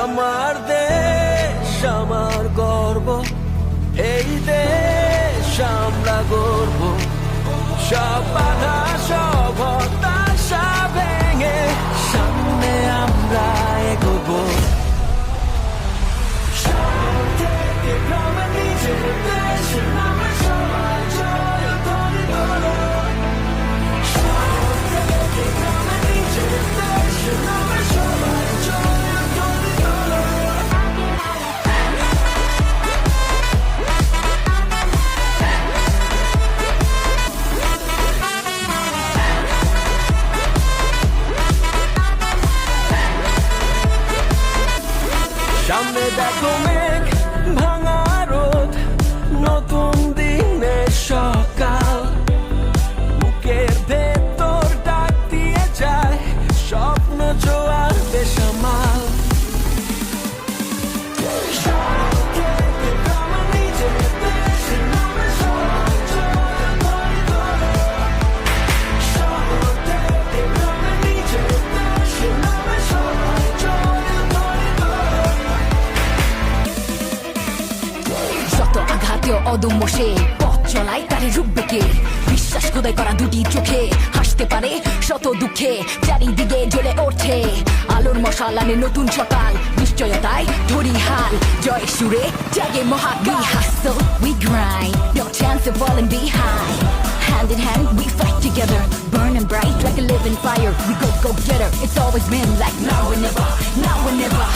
আমার দেশ আমার গর্ব, এই দেশ আমরা গর্ব। সব বাধা সব হতাশা ভেঙে সামনে আমরা এগোবো। শহর থেকে গ্রামে নিজের দেশ আমরা সবাই জয় করে তোলো। শহর থেকে গ্রামে নিজের দেশ আমরা সবাই জয় করে তোলো। সামনে দেখো মেঘ ভাঙা রোদ, নতুন দিনের সকাল। বুকের ভেতর ডাক দিয়ে যায় স্বপ্ন জোয়ার বেসামাল। শহর থেকে গ্রামে নিজের দেশ আমরা সবাই জয় করে তোলো। শহর থেকে গ্রামে নিজের দেশ আমরা সবাই জয় করে তোলো। শত আঘাতেও অদম্য সে পথ চলায় তারে রুখবে কে? বিশ্বাস খোদাই করা দুটি চোখে হাসতে পারে শত দুঃখে, চারিদিকে জ্বলে ওঠে আলোর মশালানে নতুন সকাল। নিশ্চয়তায় ধরি হাল, জয় সুরে জাগে মহাকাল। We hustle, we grind, no chance of falling behind. Hand in hand we fight together, burning bright like a living fire. We go getter, it's always been like now or never, now or never.